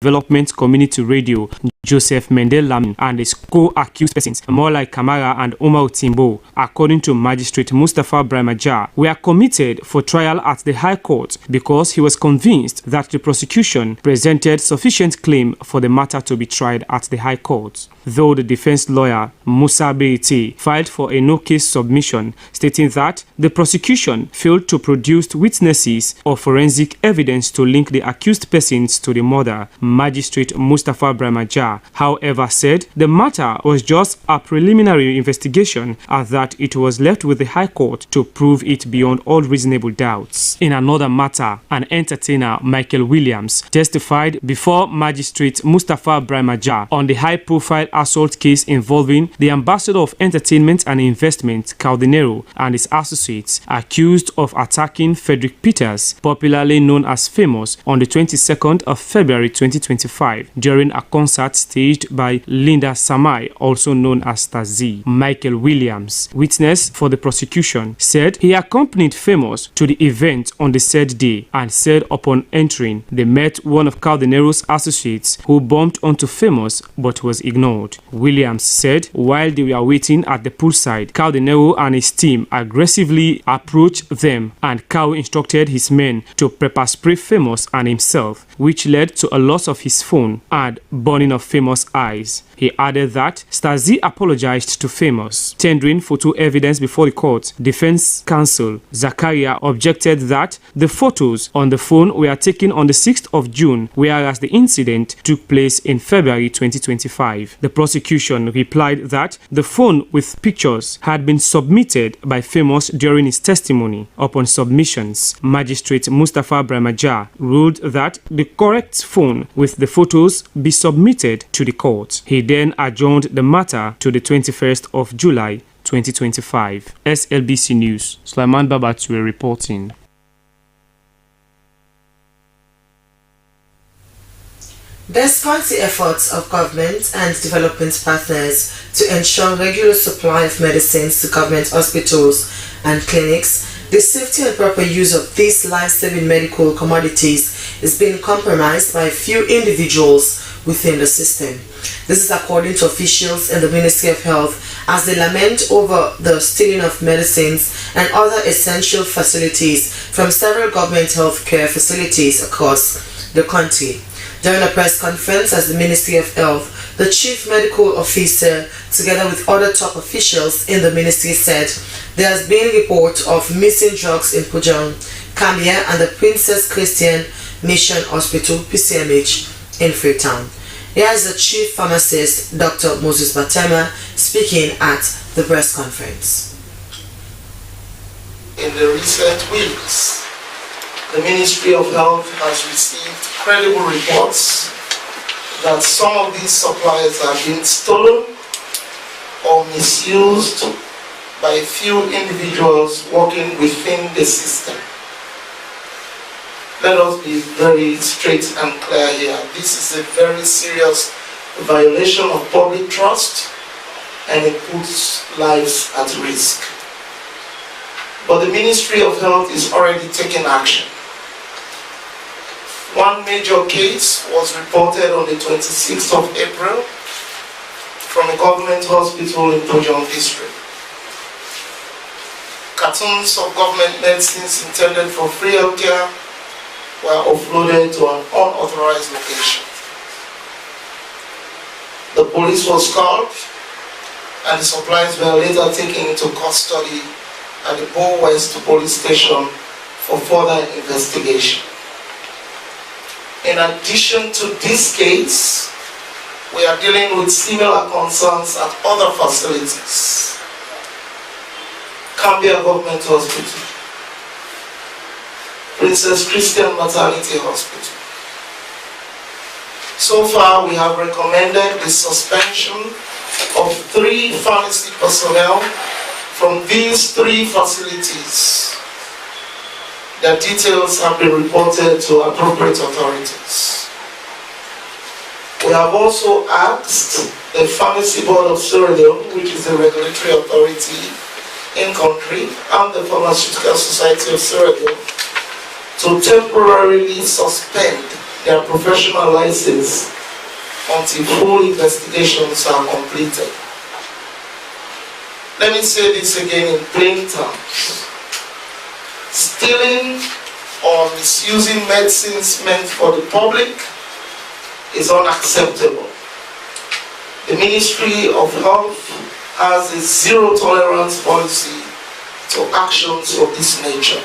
Development Community Radio, Joseph Mendel Lamin, and his co-accused persons, Molai Kamara and Omar Timbo, according to Magistrate Mustafa Brahmajar, were committed for trial at the High Court because he was convinced that the prosecution presented sufficient claim for the matter to be tried at the High Court. Though the defense lawyer, Musa Beiti, filed for a no-case submission, stating that the prosecution failed to produce witnesses or forensic evidence to link the accused persons to the murder, Magistrate Mustafa Brahmajar, however, said the matter was just a preliminary investigation and that it was left with the High Court to prove it beyond all reasonable doubts. In another matter, an entertainer, Michael Williams, testified before Magistrate Mustafa Brahmajar on the high-profile assault case involving the Ambassador of Entertainment and Investment, Caldenero, and his associates, accused of attacking Frederick Peters, popularly known as Famous, on the 22nd of February 2025 during a concert staged by Linda Samai, also known as Tazi. Michael Williams, witness for the prosecution, said he accompanied Famous to the event on the said day and said upon entering, they met one of Caldenero's associates who bumped onto Famous but was ignored. Williams said while they were waiting at the poolside, Caldenero and his team aggressively approached them and Cal instructed his men to pepper spray Famous and himself, which led to a loss of his phone and burning of Famous' eyes. He added that Stasi apologized to Famous. Tendering photo evidence before the court, defense counsel Zakaria objected that the photos on the phone were taken on the 6th of June, whereas the incident took place in February 2025. The prosecution replied that the phone with pictures had been submitted by Famous during his testimony. Upon submissions, Magistrate Mustafa Brahmajar ruled that the correct phone with the photos be submitted to the court. He then adjourned the matter to the 21st of July 2025. SLBC News, Sulaiman Babatue reporting. Despite the efforts of government and development partners to ensure regular supply of medicines to government hospitals and clinics, the safety and proper use of these life-saving medical commodities is being compromised by a few individuals within the system. This is according to officials in the Ministry of Health as they lament over the stealing of medicines and other essential facilities from several government healthcare facilities across the country. During a press conference at the Ministry of Health, the Chief Medical Officer, together with other top officials in the ministry, said there has been a report of missing drugs in Pujang, Cambia, and the Princess Christian Mission Hospital, PCMH, in Freetown. Here is the Chief Pharmacist, Dr. Moses Batema, speaking at the press conference. In the recent weeks, the Ministry of Health has received credible reports that some of these supplies are being stolen or misused by a few individuals working within the system. Let us be very straight and clear here. This is a very serious violation of public trust and it puts lives at risk. But the Ministry of Health is already taking action. One major case was reported on the 26th of April from a government hospital in Pujang district. Cartons of government medicines intended for free healthcare were offloaded to an unauthorized location. The police was called and the supplies were later taken into custody at the Bo West Police Station for further investigation. In addition to this case, we are dealing with similar concerns at other facilities. Cambia Government Hospital, Princess Christian Maternity Hospital. So far, we have recommended the suspension of 3 pharmacy personnel from these 3 facilities. Their details have been reported to appropriate authorities. We have also asked the Pharmacy Board of Sierra Leone, which is the regulatory authority in country, and the Pharmaceutical Society of Sierra Leone to temporarily suspend their professional license until full investigations are completed. Let me say this again in plain terms. Stealing or misusing medicines meant for the public is unacceptable. The Ministry of Health has a zero tolerance policy to actions of this nature.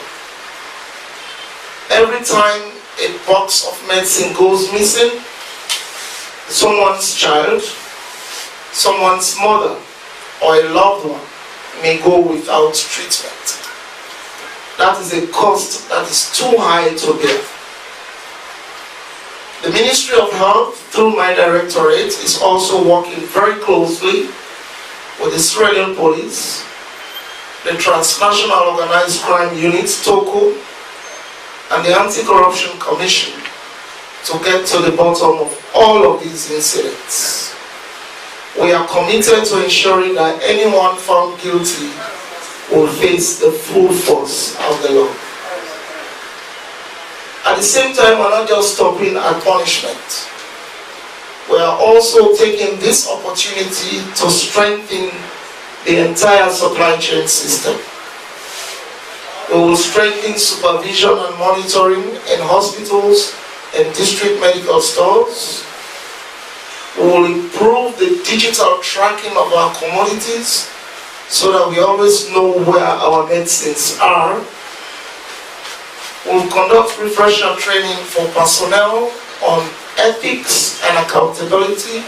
Every time a box of medicine goes missing, someone's child, someone's mother, or a loved one may go without treatment. That is a cost that is too high to bear. The Ministry of Health, through my directorate, is also working very closely with the Sierra Leone Police, the Transnational Organized Crime Unit, TOCO, and the Anti-Corruption Commission to get to the bottom of all of these incidents. We are committed to ensuring that anyone found guilty will face the full force of the law. At the same time, we're not just stopping at punishment. We are also taking this opportunity to strengthen the entire supply chain system. We will strengthen supervision and monitoring in hospitals and district medical stores. We will improve the digital tracking of our commodities so that we always know where our medicines are. We will conduct refresher training for personnel on ethics and accountability.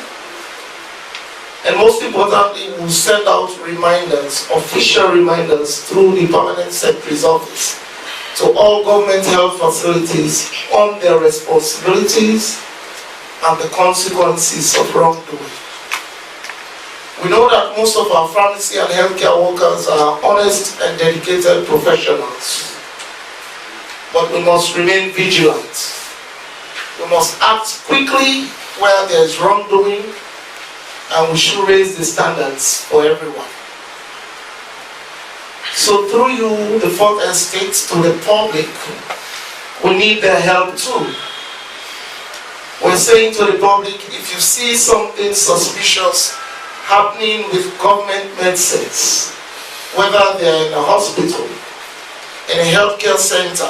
And most importantly, we will send out reminders, official reminders, through the Permanent Secretary's office to all government health facilities on their responsibilities and the consequences of wrongdoing. We know that most of our pharmacy and healthcare workers are honest and dedicated professionals, but we must remain vigilant. We must act quickly where there is wrongdoing, and we should raise the standards for everyone. So through you, the Fourth Estate, to the public, we need their help too. We're saying to the public, if you see something suspicious happening with government medicines, whether they're in a hospital, in a healthcare center,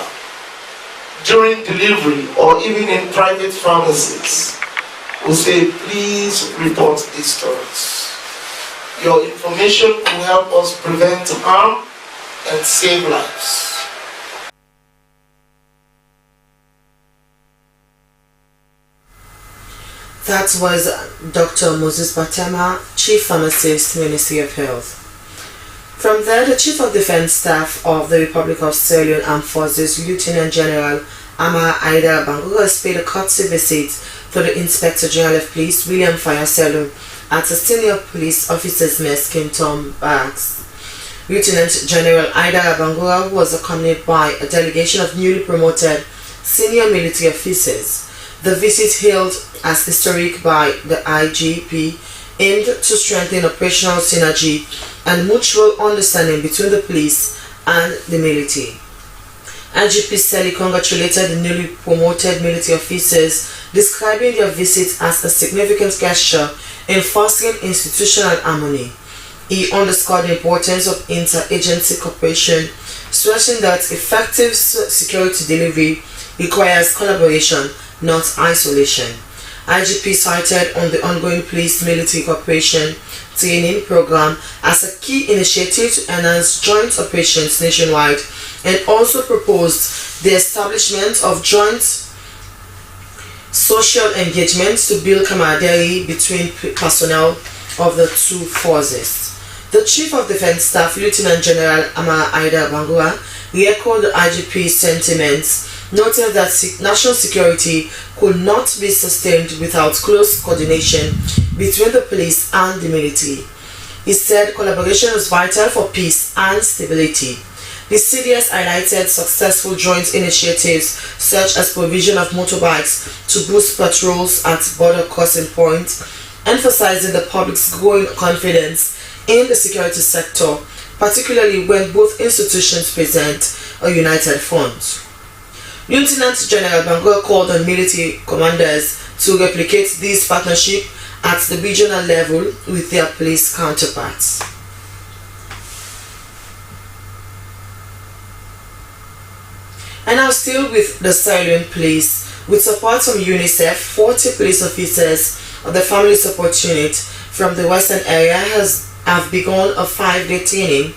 during delivery, or even in private pharmacies, we say, please report this to us. Your information will help us prevent harm and save lives. That was Dr. Moses Batema, Chief Pharmacist, Ministry of Health. From there, the Chief of Defense Staff of the Republic of Sierra Leone Armed Forces, Lieutenant General Ama Aida Bangura, has paid a courtesy visit to the Inspector General of Police, William Fayaselu, at a senior police officer's mess, Tom Barracks. Lieutenant General Aida Bangura was accompanied by a delegation of newly promoted senior military officers. The visit hailed as historic by the IGP, aimed to strengthen operational synergy and mutual understanding between the police and the military. IGP Seli congratulated the newly promoted military officers, describing their visit as a significant gesture in fostering institutional harmony. He underscored the importance of interagency cooperation, stressing that effective security delivery requires collaboration, not isolation. IGP cited on the ongoing police-military cooperation training program as a key initiative to enhance joint operations nationwide, and also proposed the establishment of joint social engagements to build camaraderie between personnel of the two forces. The Chief of Defense Staff, Lieutenant General Ama Aida Bangura, re-echoed the IGP's sentiments, noting that national security could not be sustained without close coordination between the police and the military. He said collaboration is vital for peace and stability. The CDS highlighted successful joint initiatives such as provision of motorbikes to boost patrols at border crossing points, emphasizing the public's growing confidence in the security sector, particularly when both institutions present a united front. Lieutenant General Bangor called on military commanders to replicate this partnership at the regional level with their police counterparts. And now still with the Sierra Leone Police, with support from UNICEF, 40 police officers of the Family Support Unit from the Western area have begun a 5-day training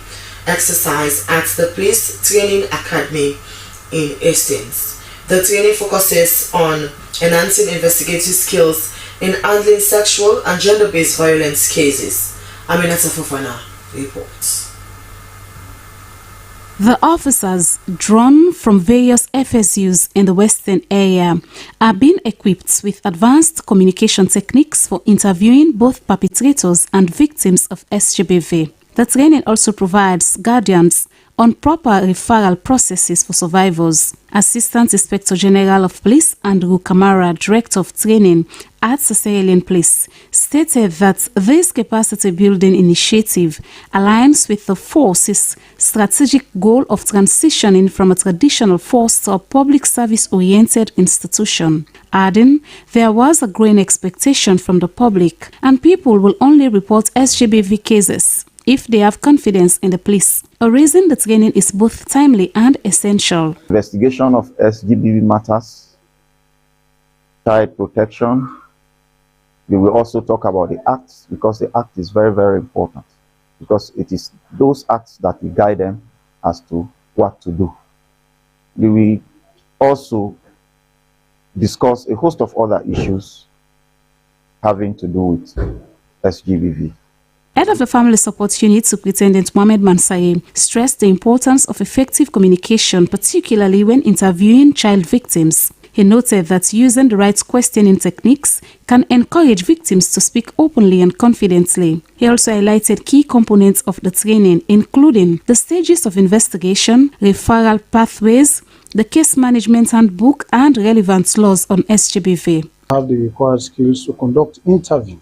exercise at the Police Training Academy in Hastings. The training focuses on enhancing investigative skills in handling sexual and gender-based violence cases. Aminata Fofana reports. The officers, drawn from various FSUs in the Western area, are being equipped with advanced communication techniques for interviewing both perpetrators and victims of SGBV. The training also provides guidance on proper referral processes for survivors. Assistant Inspector General of Police Andrew Kamara, Director of Training at the Sierra Leone Police, stated that this capacity building initiative aligns with the force's strategic goal of transitioning from a traditional force to a public service-oriented institution. Adding, there was a growing expectation from the public, and people will only report SGBV cases if they have confidence in the police, a reason the training is both timely and essential. Investigation of SGBV matters, child protection. We will also talk about the acts, because the act is very, very important, because it is those acts that will guide them as to what to do. We will also discuss a host of other issues having to do with SGBV. Head of the Family Support Unit, Superintendent Mohamed Mansaye, stressed the importance of effective communication, particularly when interviewing child victims. He noted that using the right questioning techniques can encourage victims to speak openly and confidently. He also highlighted key components of the training, including the stages of investigation, referral pathways, the case management handbook, and relevant laws on SGBV. Have the required skills to conduct interview.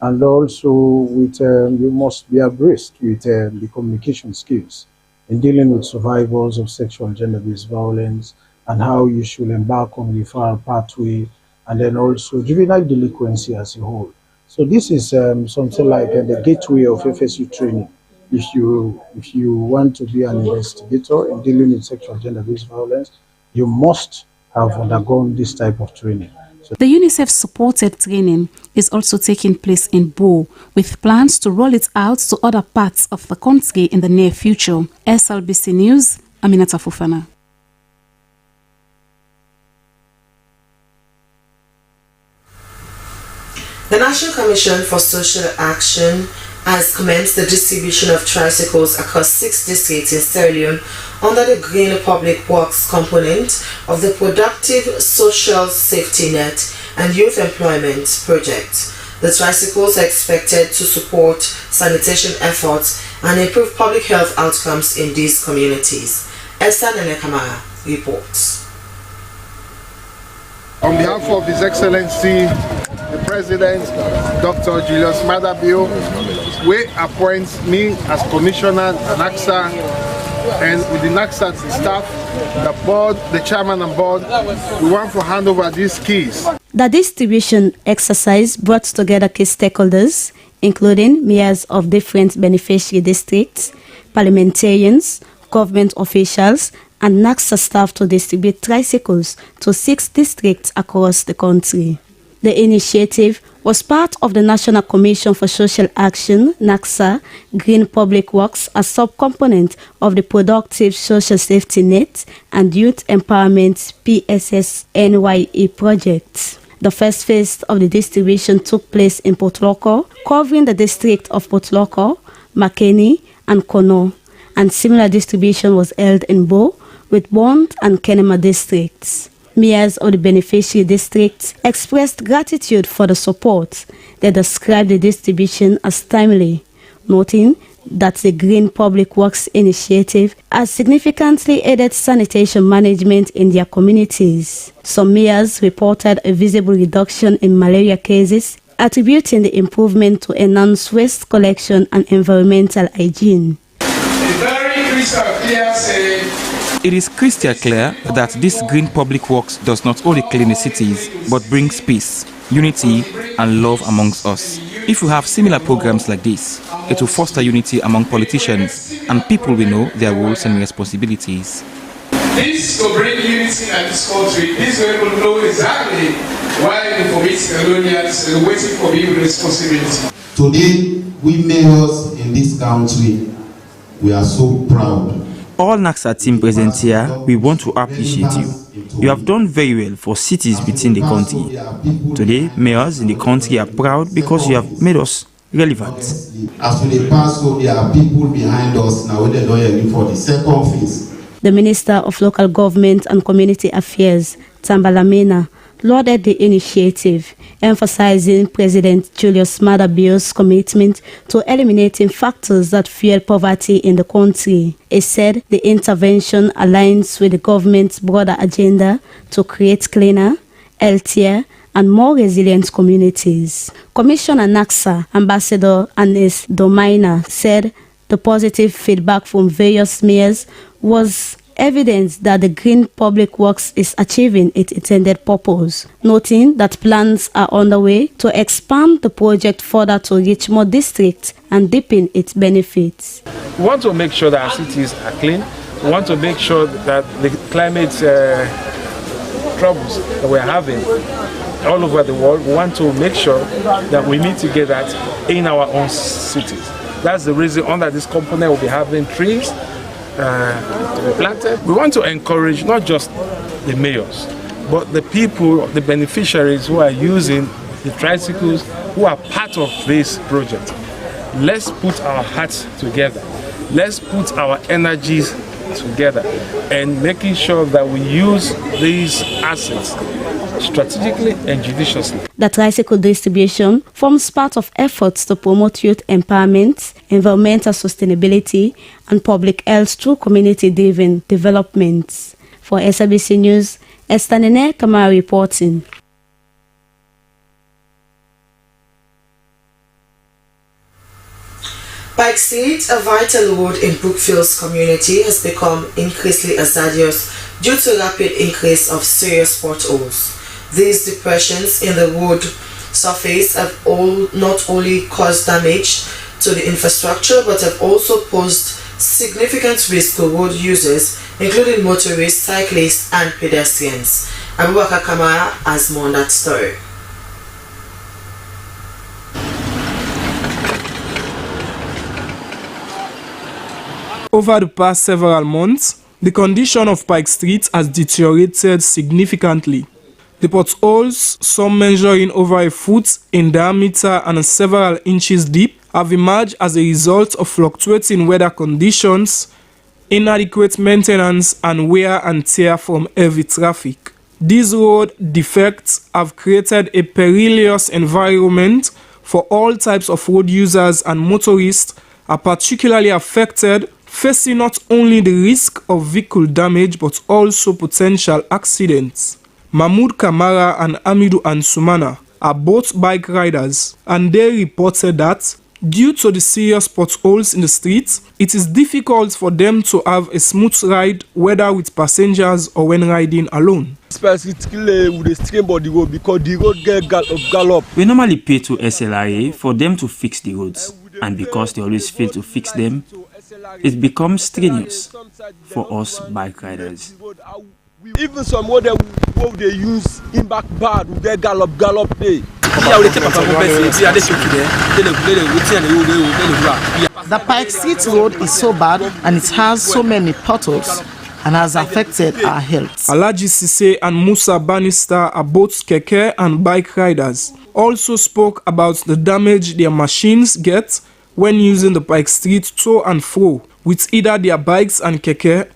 And also, with you must be abreast with the communication skills in dealing with survivors of sexual and gender-based violence, and how you should embark on referral pathway, and then also juvenile delinquency as a whole. So this is something like the gateway of FSU training. If you want to be an investigator in dealing with sexual and gender-based violence, you must have undergone this type of training. The UNICEF-supported training is also taking place in Bo, with plans to roll it out to other parts of the country in the near future. SLBC News, Aminata Fofana. The National Commission for Social Action has commenced the distribution of tricycles across 6 districts in Sierra Leone under the Green Public Works component of the Productive Social Safety Net and Youth Employment Project. The tricycles are expected to support sanitation efforts and improve public health outcomes in these communities. Esther Nene Kamara reports. On behalf of His Excellency, the President, Dr. Julius Maada Bio, we appoint me as Commissioner NACSA, and with the NACSA staff, the board, the chairman and board, we want to hand over these keys. The distribution exercise brought together key stakeholders, including mayors of different beneficiary districts, parliamentarians, government officials, and NACSA staff to distribute tricycles to 6 districts across the country. The initiative was part of the National Commission for Social Action, NACSA, Green Public Works, a subcomponent of the Productive Social Safety Net and Youth Empowerment PSS-NYE project. The first phase of the distribution took place in Port Loko, covering the district of Port Loko, Makeni, and Kono, and similar distribution was held in Bo, with Bond and Kenema districts. Mayors of the beneficiary districts expressed gratitude for the support. They described the distribution as timely, noting that the Green Public Works initiative has significantly aided sanitation management in their communities. Some mayors reported a visible reduction in malaria cases, attributing the improvement to enhanced waste collection and environmental hygiene. It's very crystal clear say It is crystal clear that this green public works does not only clean the cities, but brings peace, unity, and love amongst us. If we have similar programs like this, it will foster unity among politicians, and people will know their roles and responsibilities. This will bring unity in this country. This will know exactly why the Colonials are waiting for being responsibility. Today, we mayors in this country, we are so proud. All NACSA team present here, we want to appreciate you. You have done very well for cities within the country. Today, mayors in the country are proud because you have made us relevant. As we pass, so there are people behind us now they don't for the second phase. The Minister of Local Government and Community Affairs, Tambalamina, lauded the initiative, emphasizing President Julius Maada Bio's commitment to eliminating factors that fuel poverty in the country. He said the intervention aligns with the government's broader agenda to create cleaner, healthier, and more resilient communities. Commissioner NACSA, Ambassador Anis Domaina, said the positive feedback from various mayors was evidence that the Green Public Works is achieving its intended purpose, noting that plans are underway to expand the project further to reach more districts and deepen its benefits. We want to make sure that our cities are clean. We want to make sure that the climate troubles that we're having all over the world, we want to make sure that we mitigate that in our own cities. That's the reason under this component we'll be having trees to be planted. We want to encourage not just the mayors, but the people, the beneficiaries who are using the tricycles, who are part of this project. Let's put our hearts together. Let's put our energies together and making sure that we use these assets strategically and judiciously. The tricycle distribution forms part of efforts to promote youth empowerment, environmental sustainability, and public health through community-driven development. For SABC News, Esther Nene Kamara reporting. Pike Street, a vital road in Brookfields community, has become increasingly hazardous due to rapid increase of serious potholes. These depressions in the road surface have not only caused damage to the infrastructure but have also posed significant risk to road users, including motorists, cyclists, and pedestrians. Abubakar Kamara has more on that story. Over the past several months, the condition of Pike Street has deteriorated significantly. The potholes, some measuring over a foot in diameter and several inches deep, have emerged as a result of fluctuating weather conditions, inadequate maintenance, and wear and tear from heavy traffic. These road defects have created a perilous environment for all types of road users, and motorists are particularly affected, facing not only the risk of vehicle damage but also potential accidents. Mahmoud Kamara and Amidu Ansumana are both bike riders, and they reported that due to the serious potholes in the streets, it is difficult for them to have a smooth ride, whether with passengers or when riding alone. Specifically with the stream body road, because the road get gallop. We normally pay to SLRA for them to fix the roads, and because they always fail to fix them, it becomes strenuous for us bike riders. Even some road they use in back bad, we get gallop day. The Pike Street Road is so bad and it has so many potholes and has affected our health. Alaji Sise and Musa Bannister are both keke and bike riders. Also spoke about the damage their machines get when using the Pike Street to and fro with either their bikes and keke,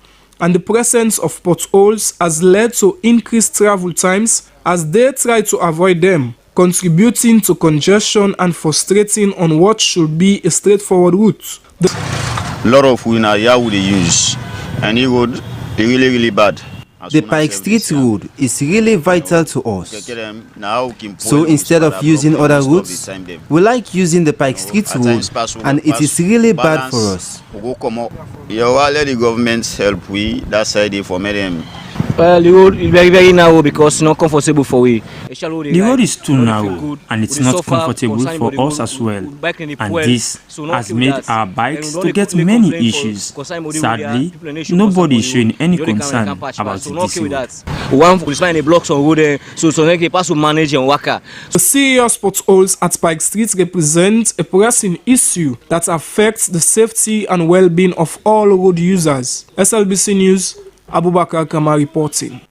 and the presence of potholes has led to increased travel times as they try to avoid them, contributing to congestion and frustrating on what should be a straightforward route. A lot of winner here would use, and it would be really bad. The Pike Street Road is really vital to us. So instead of using other routes, we like using the Pike Street Road, and it is really bad for us. You let the government help we that side for them. Well, the road is very narrow because it's not comfortable for we. The road is too narrow and it's not comfortable for us as well. And this has made our bikes to get many issues. Sadly, nobody is showing any concern about this road. One policeman in blocks on road, so they pass to manage and work. The serious potholes at Pike Street represent a pressing issue that affects the safety and well-being of all road users. SLBC News, Abubakar Kama reporting.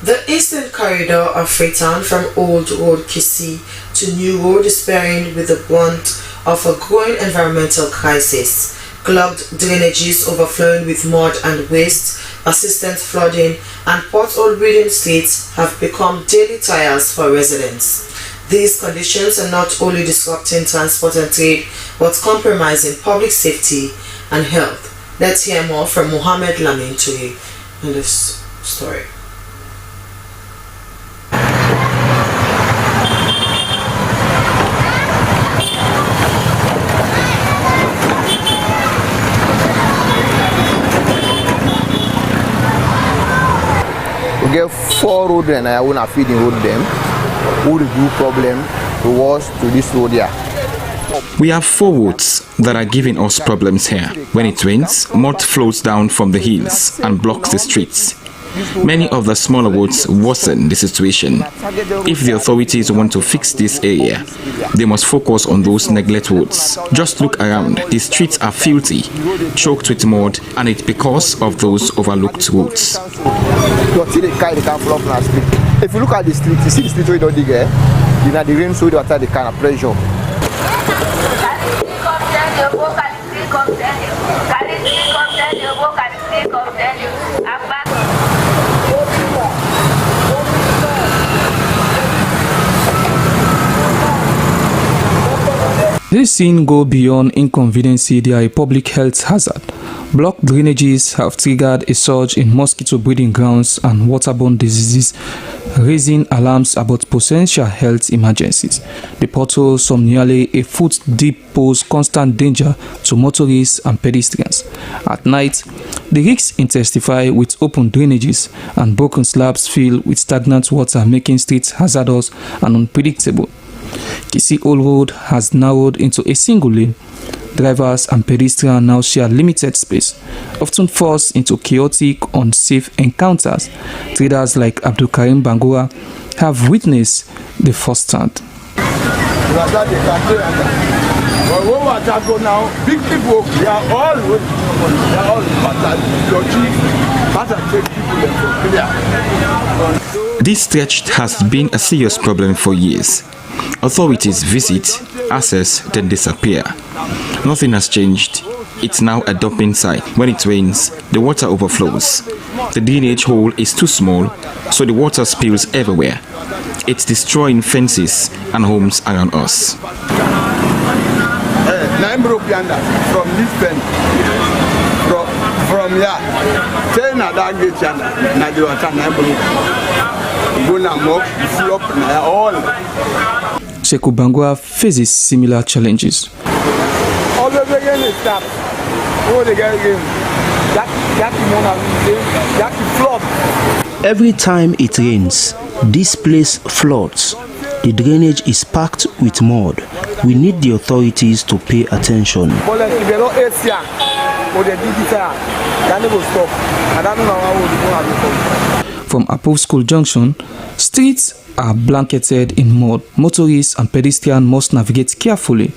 The eastern corridor of Freetown from Old Road Kissi to New Road is bearing with the brunt of a growing environmental crisis. Clogged drainages overflowing with mud and waste, persistent flooding, and pothole-ridden streets have become daily trials for residents. These conditions are not only disrupting transport and trade, but compromising public safety and health. Let's hear more from Mohammed Lamin Toure in this story. We get 4 roads and I want to feed the road them. Who the good problem to was to this road here. We have 4 roads that are giving us problems here. When it rains, mud flows down from the hills and blocks the streets. Many of the smaller roads worsen the situation. If the authorities want to fix this area, they must focus on those neglect roads. Just look around, the streets are filthy, choked with mud, and it's because of those overlooked roads. If you look at the street, you see the street where you don't dig here, you know the rain so the water the kind of pressure. This scene go beyond inconvenience, they are a public health hazard. Blocked drainages have triggered a surge in mosquito breeding grounds and waterborne diseases, raising alarms about potential health emergencies. The potholes, some nearly a foot deep, pose constant danger to motorists and pedestrians. At night, the risks intensify with open drainages and broken slabs filled with stagnant water, making streets hazardous and unpredictable. Kissi Old Road has narrowed into a single lane. Drivers and pedestrians now share limited space, often forced into chaotic, unsafe encounters. Traders like Abdul Karim Bangura have witnessed the firsthand. Big people, they are all This stretch has been a serious problem for years. Authorities visit, assess, then disappear. Nothing has changed. It's now a dumping site. When it rains, the water overflows. The drainage hole is too small, so the water spills everywhere. It's destroying fences and homes around us. 9 broke yonder from this fence. From here, 10 that gate yonder. Now the water 9 broke. Gonna mop, flop, all. Sekou Bangura faces similar challenges. Every time it rains, this place floods. The drainage is packed with mud. We need the authorities to pay attention. From Apov School Junction, streets are blanketed in mud. Motorists and pedestrians must navigate carefully.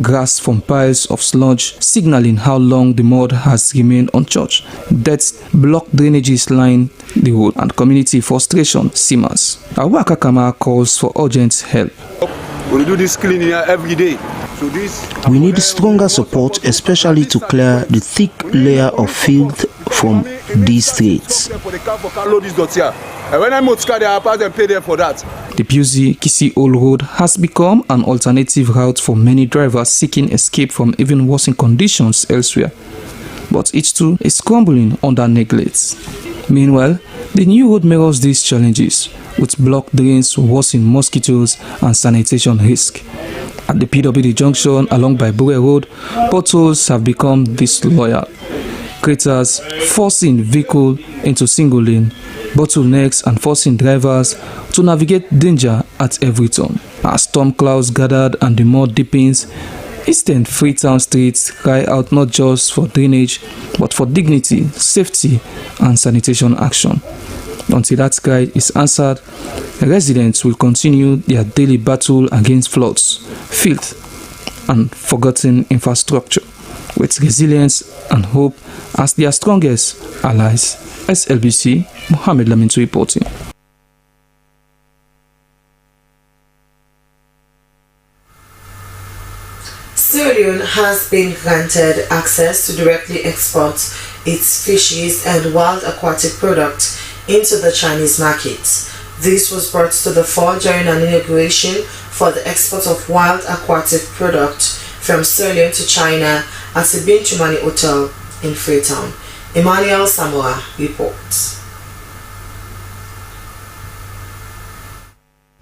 Grass from piles of sludge signaling how long the mud has remained untouched. Deaths, blocked drainages line the road, and community frustration simmers. Awaka Kama calls for urgent help. We do this cleaning here every day. We need stronger support, especially to clear the thick layer of filth from these streets. And when I'm out, they are part and pay them for that. The Buzi-Kisi Old Road has become an alternative route for many drivers seeking escape from even worsening conditions elsewhere. But it too is crumbling under neglect. Meanwhile, the new road mirrors these challenges, with blocked drains, worsening mosquitoes and sanitation risk. At the PWD junction along Baibure Road, potholes have become disloyal. Craters forcing vehicle into single lane, bottlenecks and forcing drivers to navigate danger at every turn. As storm clouds gathered and the mud deepens, Eastern Freetown streets cry out not just for drainage, but for dignity, safety and sanitation action. Until that cry is answered, residents will continue their daily battle against floods, filth and forgotten infrastructure, with resilience and hope as their strongest allies. SLBC, Mohamed Lamintu reporting. Sierra Leone has been granted access to directly export its fishes and wild aquatic products into the Chinese market. This was brought to the fore during an inauguration for the export of wild aquatic products from Sierra Leone to China at the Bintumani Hotel in Freetown. Emmanuel Samoa reports.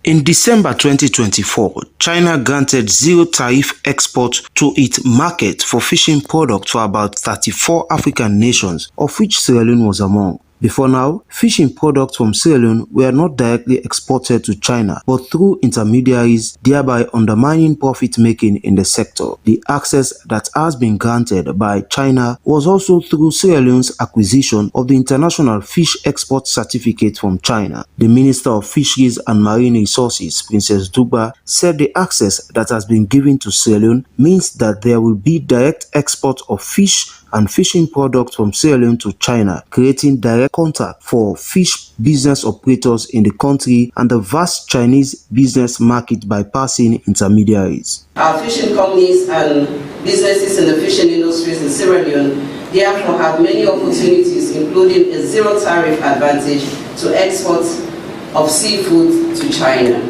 In December 2024, China granted zero-tariff export to its market for fishing products for about 34 African nations, of which Sierra Leone was among. Before now, fishing products from Sierra Leone were not directly exported to China, but through intermediaries, thereby undermining profit-making in the sector. The access that has been granted by China was also through Sierra Leone's acquisition of the International Fish Export Certificate from China. The Minister of Fisheries and Marine Resources, Princess Dugba, said the access that has been given to Sierra Leone means that there will be direct export of fish and fishing products from Sierra Leone to China, creating direct contact for fish business operators in the country and the vast Chinese business market bypassing intermediaries. Our fishing companies and businesses in the fishing industries in Sierra Leone therefore have many opportunities, including a zero-tariff advantage to export of seafood to China.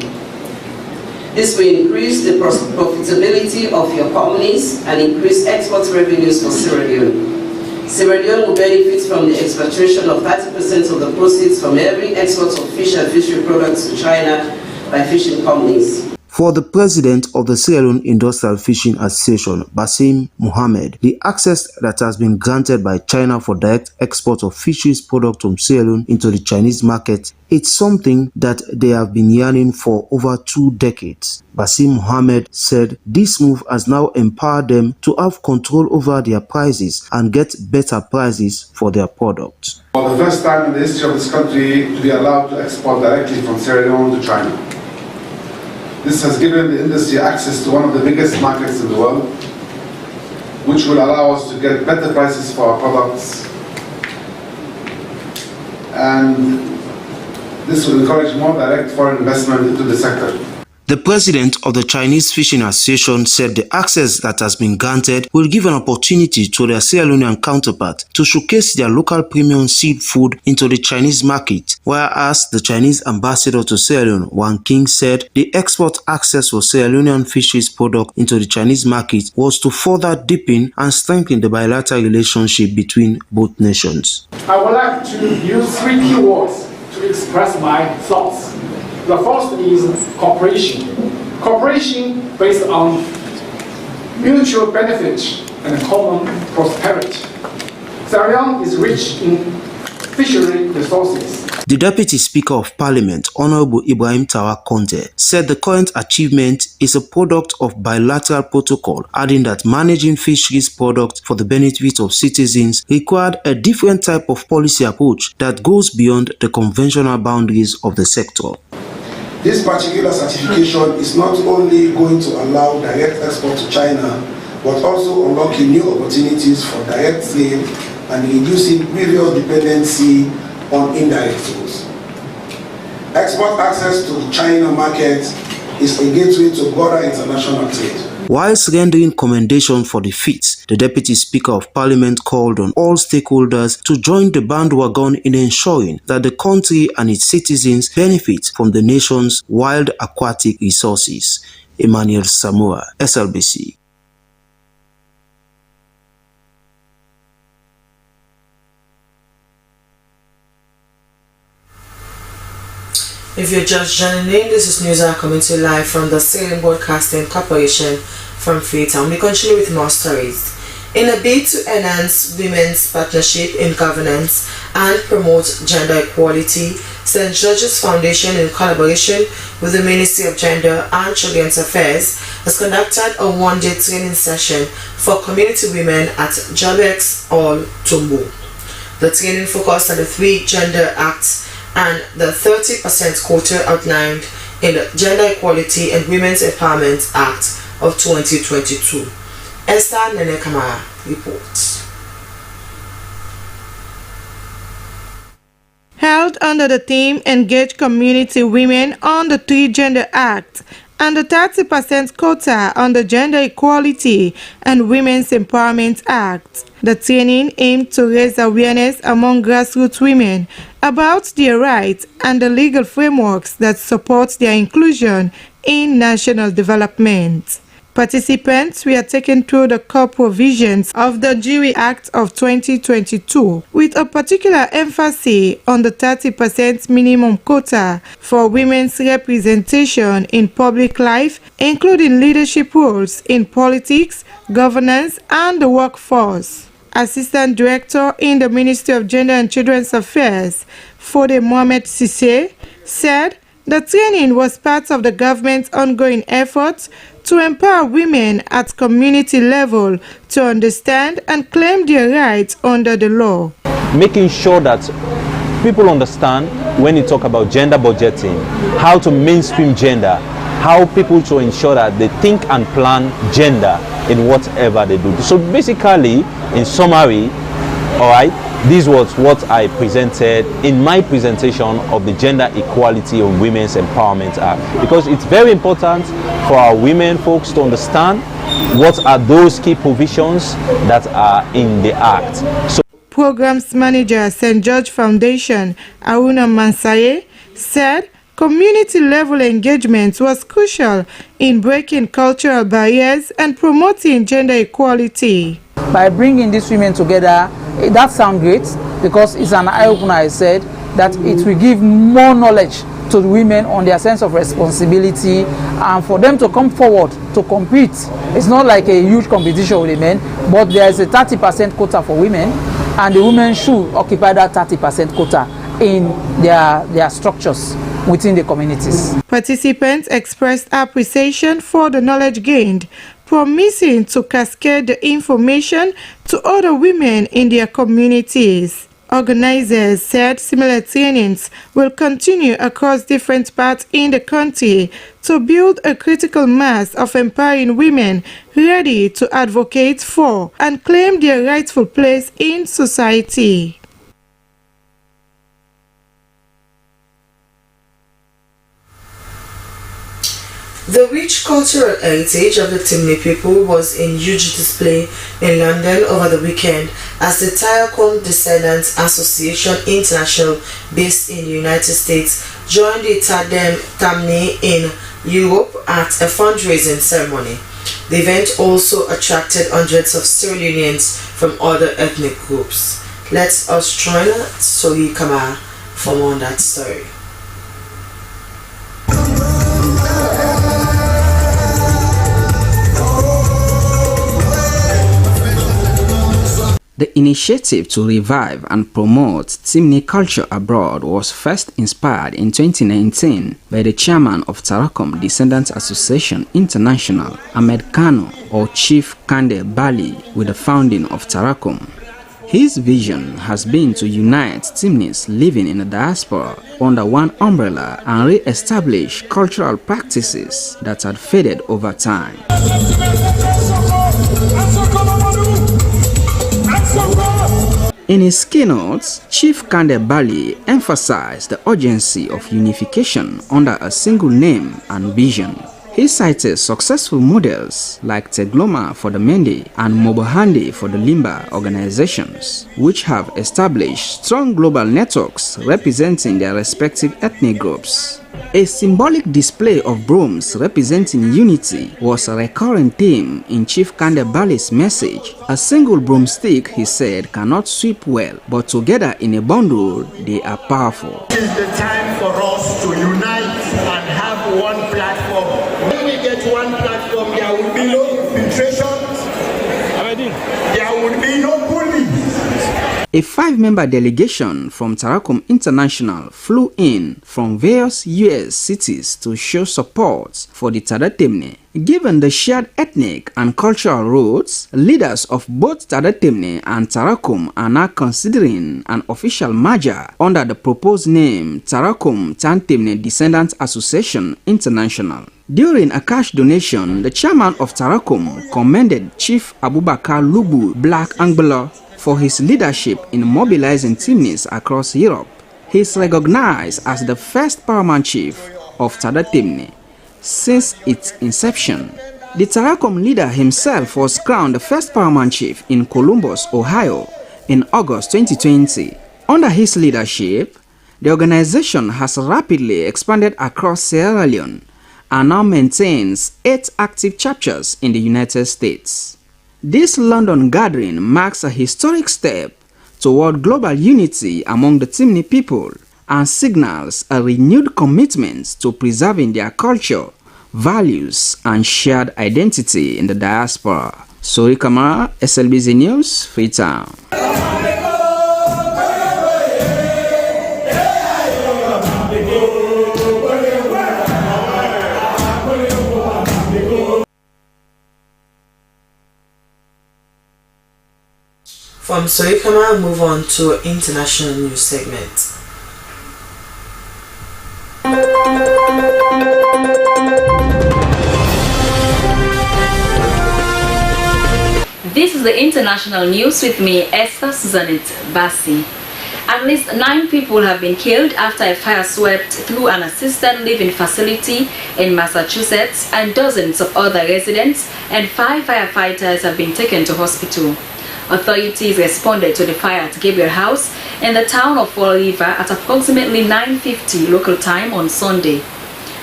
This will increase the profitability of your companies and increase export revenues for Sierra Leone. Sierra Leone will benefit from the expatriation of 30% of the proceeds from every export of fish and fishery products to China by fishing companies. For the president of the Sierra Leone Industrial Fishing Association, Basim Mohamed, the access that has been granted by China for direct export of fisheries products from Sierra Leone into the Chinese market, it's something that they have been yearning for over 2 decades. Basim Mohamed said this move has now empowered them to have control over their prices and get better prices for their products. For the first time in the history of this country to be allowed to export directly from Sierra Leone to China. This has given the industry access to one of the biggest markets in the world, which will allow us to get better prices for our products. And this will encourage more direct foreign investment into the sector. The president of the Chinese Fishing Association said the access that has been granted will give an opportunity to their Sierra Leonean counterpart to showcase their local premium seafood into the Chinese market, whereas the Chinese ambassador to Sierra Leone, Wang King, said the export access for Sierra Leonean fisheries product into the Chinese market was to further deepen and strengthen the bilateral relationship between both nations. I would like to use 3 key words to express my thoughts. The first is cooperation. Cooperation based on mutual benefit and common prosperity. Sierra Leone is rich in fishery resources. The Deputy Speaker of Parliament, Honorable Ibrahim Tawa Conte, said the current achievement is a product of bilateral protocol, adding that managing fisheries products for the benefit of citizens required a different type of policy approach that goes beyond the conventional boundaries of the sector. This particular certification is not only going to allow direct export to China, but also unlocking new opportunities for direct trade and reducing previous dependency on indirect tools. Export access to the China market is a gateway to broader international trade. Whilst rendering commendation for the feat, the Deputy Speaker of Parliament called on all stakeholders to join the bandwagon in ensuring that the country and its citizens benefit from the nation's wild aquatic resources. Emmanuel Samua, SLBC. If you're just joining in, this is news coming to you live from the Syrian Broadcasting Corporation from Freetown. We continue with more stories. In a bid to enhance women's partnership in governance and promote gender equality, St. George's Foundation, in collaboration with the Ministry of Gender and Children's Affairs, has conducted a one-day training session for community women at Jobex Hall, Tumbo. The training focused on the 3 Gender Acts and the 30% quota outlined in the Gender Equality and Women's Empowerment Act of 2022. Esther Nene Kamara reports. Held under the theme Engage Community Women on the 3 Gender Act and the 30% quota on the Gender Equality and Women's Empowerment Act, the training aimed to raise awareness among grassroots women about their rights and the legal frameworks that support their inclusion in national development. Participants were taken through the core provisions of the GEWI Act of 2022, with a particular emphasis on the 30% minimum quota for women's representation in public life, including leadership roles in politics, governance, and the workforce. Assistant Director in the Ministry of Gender and Children's Affairs, Fode Mohamed Sisse, said the training was part of the government's ongoing efforts to empower women at community level to understand and claim their rights under the law. Making sure that people understand when you talk about gender budgeting, how to mainstream gender, how people to ensure that they think and plan gender in whatever they do. So basically, in summary, all right, this was what I presented in my presentation of the Gender Equality and Women's Empowerment Act, because it's very important for our women folks to understand what are those key provisions that are in the Act. So, Programs Manager, St. George Foundation, Aruna Mansaye, said community-level engagement was crucial in breaking cultural barriers and promoting gender equality. By bringing these women together, that sounds great, because it's an eye-opener. I said that it will give more knowledge to the women on their sense of responsibility and for them to come forward to compete. It's not like a huge competition with the men, but there is a 30% quota for women, and the women should occupy that 30% quota in their structures within the communities. Participants expressed appreciation for the knowledge gained, promising to cascade the information to other women in their communities. Organizers said similar trainings will continue across different parts in the country to build a critical mass of empowering women ready to advocate for and claim their rightful place in society. The rich cultural heritage of the Timni people was in huge display in London over the weekend as the Tarakum Descendants Association International, based in the United States, joined the Tamni in Europe at a fundraising ceremony. The event also attracted hundreds of Sierra Leoneans from other ethnic groups. Let us join Sohi Kamara for more on that story. The initiative to revive and promote Timni culture abroad was first inspired in 2019 by the chairman of Tarakum Descendants Association International, Ahmed Kano, or Chief Kande Bali, with the founding of Tarakum. His vision has been to unite Timnis living in the diaspora under one umbrella and re-establish cultural practices that had faded over time. In his keynote, Chief Kande Bali emphasized the urgency of unification under a single name and vision. He cited successful models like Tegloma for the Mende and Mobohandi for the Limba organizations, which have established strong global networks representing their respective ethnic groups. A symbolic display of brooms representing unity was a recurrent theme in Chief Kande Bali's message. A single broomstick, he said, cannot sweep well, but together in a bundle, they are powerful. It is the time for us to unite and have one platform. When we get one platform, there will be no infiltration, there will be no bullies. A 5-member delegation from Tarakum International flew in from various U.S. cities to show support for the Tadatemne. Given the shared ethnic and cultural roots, leaders of both Tadatemne and Tarakum are now considering an official merger under the proposed name Tarakum Tantemne Descendants Association International. During a cash donation, the chairman of Tarakum commended Chief Abubakar Lubu Black Angbala for his leadership in mobilizing Timnis across Europe. He is recognized as the first paramount chief of Tadatemne since its inception. The Tarakum leader himself was crowned the first paramount chief in Columbus, Ohio in August 2020. Under his leadership, the organization has rapidly expanded across Sierra Leone and now maintains 8 active chapters in the United States. This London gathering marks a historic step toward global unity among the Timni people and signals a renewed commitment to preserving their culture, values, and shared identity in the diaspora. Sori Kamara, SLBC News, Freetown. From Soikama, move on to international news segment. This is the international news with me, Esther Suzanet Bassi. At least 9 people have been killed after a fire swept through an assisted living facility in Massachusetts, and dozens of other residents and 5 firefighters have been taken to hospital. Authorities responded to the fire at Gabriel House in the town of Fall River at approximately 9:50 local time on Sunday.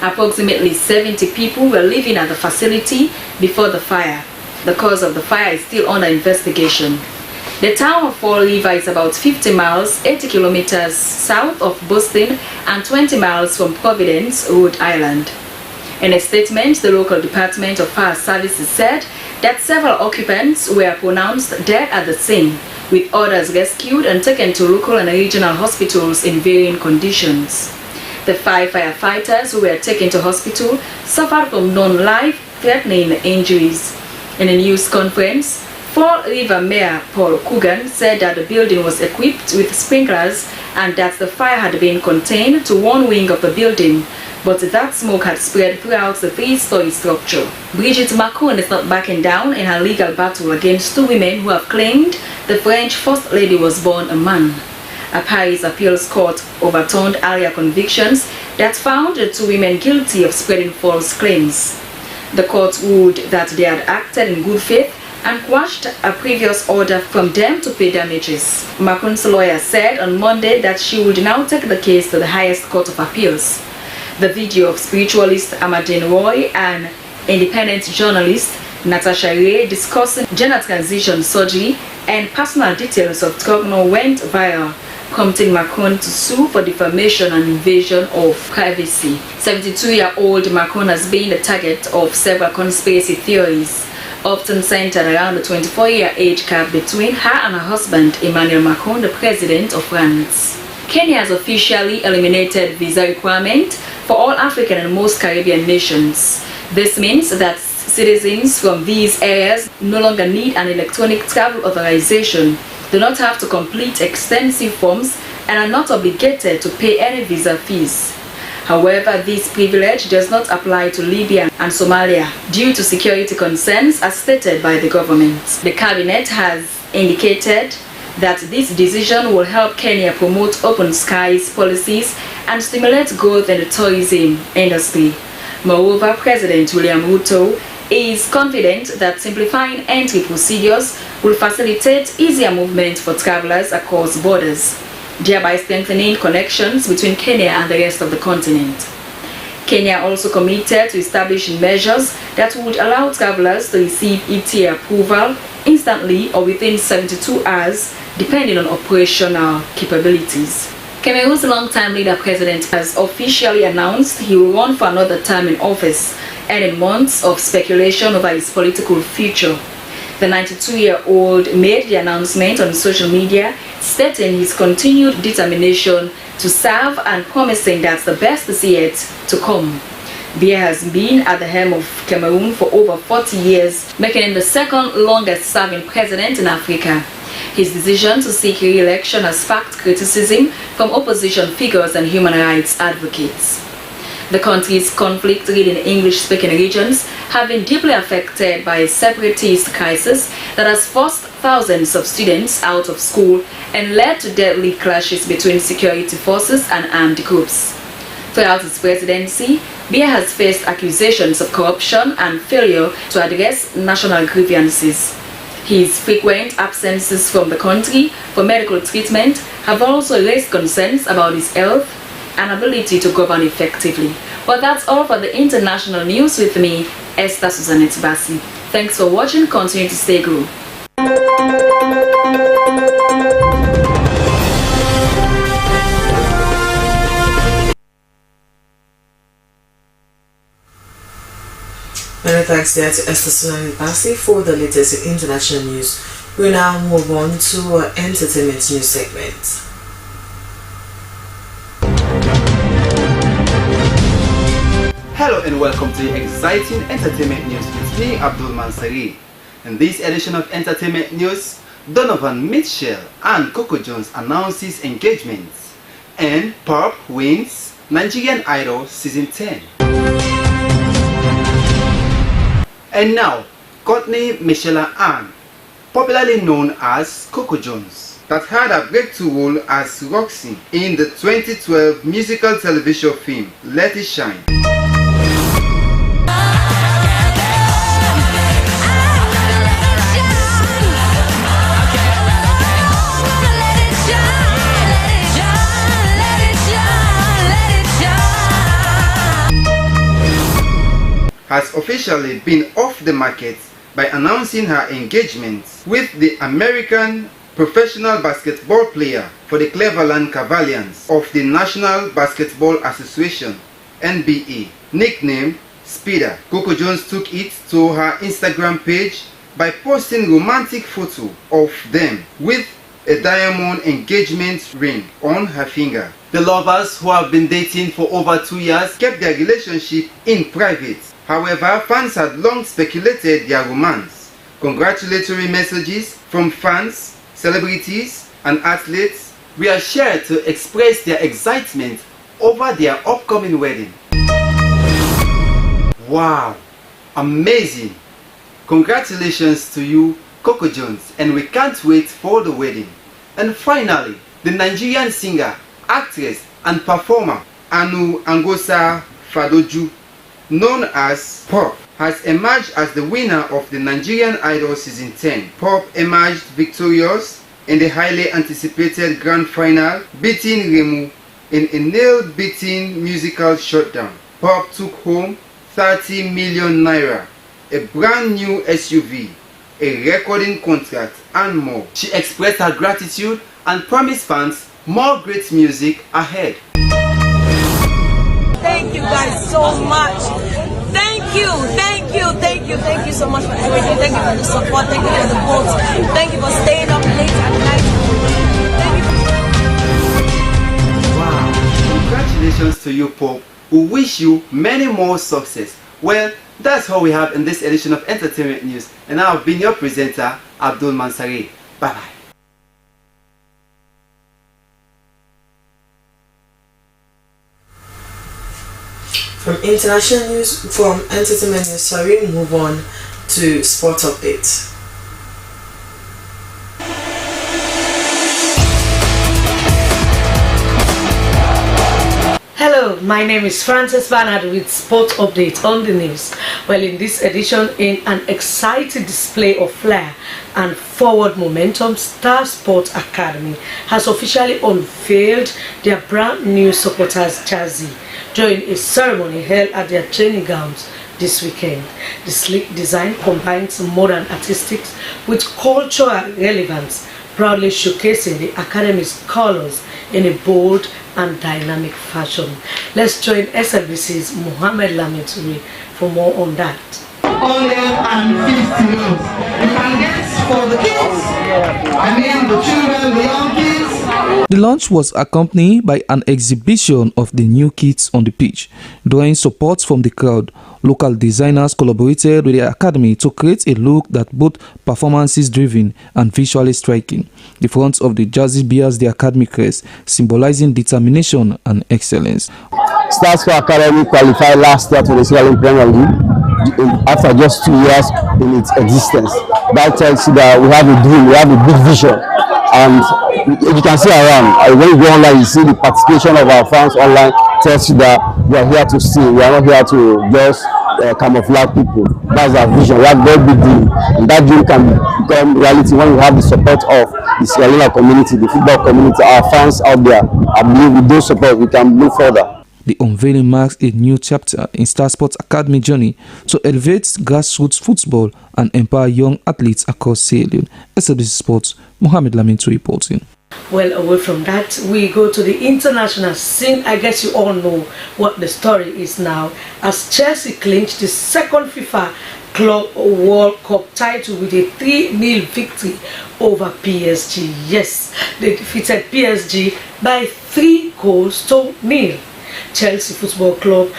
Approximately 70 people were living at the facility before the fire. The cause of the fire is still under investigation. The town of Fall River is about 50 miles, 80 kilometers south of Boston and 20 miles from Providence, Rhode Island. In a statement, the local Department of Fire Services said that several occupants were pronounced dead at the scene, with others rescued and taken to local and regional hospitals in varying conditions. The 5 firefighters who were taken to hospital suffered from non-life-threatening injuries. In a news conference, Fall River Mayor Paul Coogan said that the building was equipped with sprinklers and that the fire had been contained to one wing of the building, but that smoke had spread throughout the 3-story structure. Brigitte Macron is not backing down in her legal battle against 2 women who have claimed the French First Lady was born a man. A Paris appeals court overturned earlier convictions that found the 2 women guilty of spreading false claims. The court ruled that they had acted in good faith and quashed a previous order from them to pay damages. Macron's lawyer said on Monday that she would now take the case to the highest court of appeals. The video of spiritualist Amadine Roy and independent journalist Natasha Ray discussing gender transition surgery and personal details of Trogno went viral, prompting Macron to sue for defamation and invasion of privacy. 72-year-old Macron has been the target of several conspiracy theories, often centered around the 24-year age gap between her and her husband, Emmanuel Macron, the president of France. Kenya has officially eliminated visa requirement for all African and most Caribbean nations. This means that citizens from these areas no longer need an electronic travel authorization, do not have to complete extensive forms, and are not obligated to pay any visa fees. However, this privilege does not apply to Libya and Somalia due to security concerns as stated by the government. The cabinet has indicated that this decision will help Kenya promote open skies policies and stimulate growth in the tourism industry. Moreover, President William Ruto is confident that simplifying entry procedures will facilitate easier movement for travelers across borders, thereby strengthening connections between Kenya and the rest of the continent. Kenya also committed to establishing measures that would allow travelers to receive ETA approval instantly or within 72 hours, depending on operational capabilities. Cameroon's longtime leader president has officially announced he will run for another term in office, ending months of speculation over his political future. The 92-year-old made the announcement on social media, stating his continued determination to serve and promising that the best is yet to come. Biya has been at the helm of Cameroon for over 40 years, making him the second longest-serving president in Africa. His decision to seek re-election has sparked criticism from opposition figures and human rights advocates. The country's conflict-ridden English-speaking regions have been deeply affected by a separatist crisis that has forced thousands of students out of school and led to deadly clashes between security forces and armed groups. Throughout his presidency, Biya has faced accusations of corruption and failure to address national grievances. His frequent absences from the country for medical treatment have also raised concerns about his health and ability to govern effectively. But that's all for the international news with me, Esther Susanette Bassi. Thanks for watching. Continue to stay glued. Many thanks there to Esther Susanette Bassi for the latest international news. We now move on to our entertainment news segment. Hello and welcome to the exciting entertainment news with me, Abdul Mansari. In this edition of entertainment news, Donovan Mitchell and Coco Jones announces engagements, and Pop wins Nigerian Idol Season 10. And now, Courtney Michelle Ann, popularly known as Coco Jones, that had a breakthrough role as Roxy in the 2012 musical television film Let It Shine. Has officially been off the market by announcing her engagement with the American professional basketball player for the Cleveland Cavaliers of the National Basketball Association, NBA, nicknamed Speeder. Coco Jones took it to her Instagram page by posting romantic photo of them with a diamond engagement ring on her finger. The lovers, who have been dating for over 2 years, kept their relationship in private. However, fans had long speculated their romance. Congratulatory messages from fans, celebrities, and athletes were shared to express their excitement over their upcoming wedding. Wow! Amazing! Congratulations to you, Coco Jones, and we can't wait for the wedding. And finally, the Nigerian singer, actress, and performer Anu Angosa Fadoju, known as Pop, has emerged as the winner of the Nigerian Idol Season 10. Pop emerged victorious in the highly anticipated grand final, beating Remu in a nail-beating musical showdown. Pop took home 30 million naira, a brand new SUV, a recording contract, and more. She expressed her gratitude and promised fans more great music ahead. Thank you guys so much. Thank you so much for everything. Thank you for the support. Thank you for the votes. Thank you for staying up late at night. Wow! Congratulations to you, Pop. We wish you many more success. Well, that's all we have in this edition of Entertainment News, and I've been your presenter, Abdul Mansari. Bye bye. From international news, from entertainment news, we move on to sport updates. Hello Hello, my name is Frances Bernard with Sport Update on the news. Well, in this edition, in an exciting display of flair and forward momentum, Star Sports Academy has officially unveiled their brand new supporters jersey during a ceremony held at their training grounds this weekend. The sleek design combines modern artistics with cultural relevance, proudly showcasing the Academy's colors in a bold and dynamic fashion. Let's join SLBC's Mohammed Lamituri for more on that. Only and 50 euros. You can get for the kids, the children, the young kids. The launch was accompanied by an exhibition of the new kits on the pitch. Drawing support from the crowd, local designers collaborated with the academy to create a look that both performances-driven and visually striking. The front of the jersey bears the academy crest, symbolizing determination and excellence. Star Sports Academy qualified last year to the Sierra Leone Premier League after just 2 years in its existence. That tells you that we have a dream, we have a big vision, and you can see around. When you go online, you see the participation of our fans online. Tells you that we are here to see. We are not here to just camouflage people. That's our vision. We have a very big dream, and that dream can become reality when we have the support of the Sierra Leone community, the football community, our fans out there. I believe with those support, we can move further. The unveiling marks a new chapter in Star Sports Academy journey to elevate grassroots football and empower young athletes across Sierra Leone. SLBC Sports, Mohammed Laminto reporting. Well, away from that, we go to the international scene. I guess you all know what the story is now, as Chelsea clinched the second FIFA Club World Cup title with a 3-0 victory over PSG. Yes, they defeated PSG by 3-0. Chelsea Football Club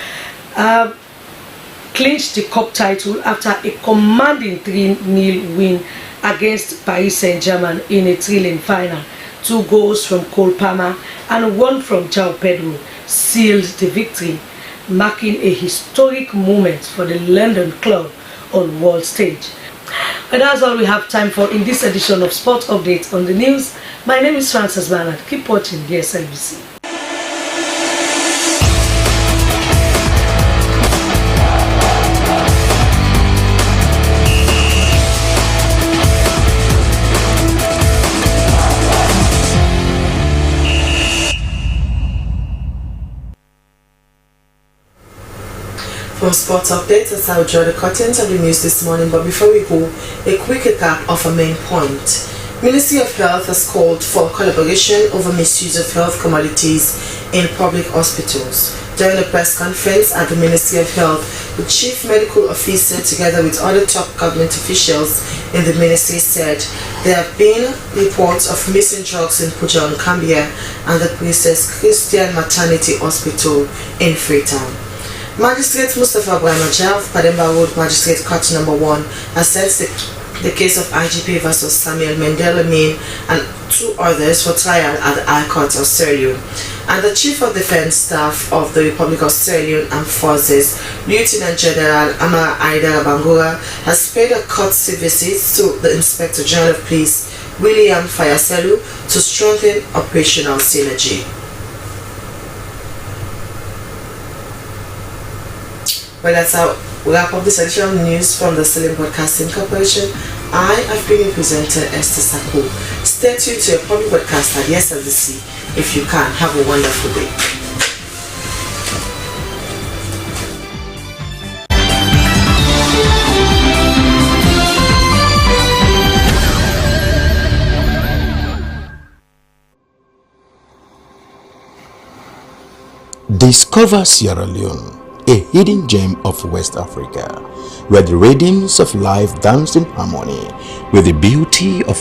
clinched the cup title after a commanding 3-0 win against Paris Saint-Germain in a thrilling final. 2 goals from Cole Palmer and 1 from João Pedro sealed the victory, marking a historic moment for the London club on world stage. And that's all we have time for in this edition of Sport Update on the news. My name is Frances Bernard. Keep watching the SLBC. From Sports Updates, that's how we draw the curtains of the news this morning. But before we go, a quick recap of a main point. Ministry of Health has called for collaboration over misuse of health commodities in public hospitals. During a press conference at the Ministry of Health, the Chief Medical Officer, together with other top government officials in the ministry, said there have been reports of missing drugs in Pujan, Cambia, and the Princess Christian Maternity Hospital in Freetown. Magistrate Mustafa Brahmaja of Pademba Road Magistrate Court No. 1 has sentenced the case of IGP versus Samuel Mendel Amin and 2 others for trial at the High Court of Sierra Leone. And the Chief of Defence Staff of the Republic of Sierra Leone Armed Forces, Lieutenant General Amara Aidara Bangura, has paid a courtesy visit to the Inspector General of Police, William Fayaselu, to strengthen operational synergy. Well, that's how we wrap up this edition of news from the Sierra Leone Broadcasting Corporation. I have been your presenter, Esther Sako. Stay tuned to your public broadcast at the SLBC. If you can, have a wonderful day. Discover Sierra Leone, a hidden gem of West Africa, where the rhythms of life dance in harmony with the beauty of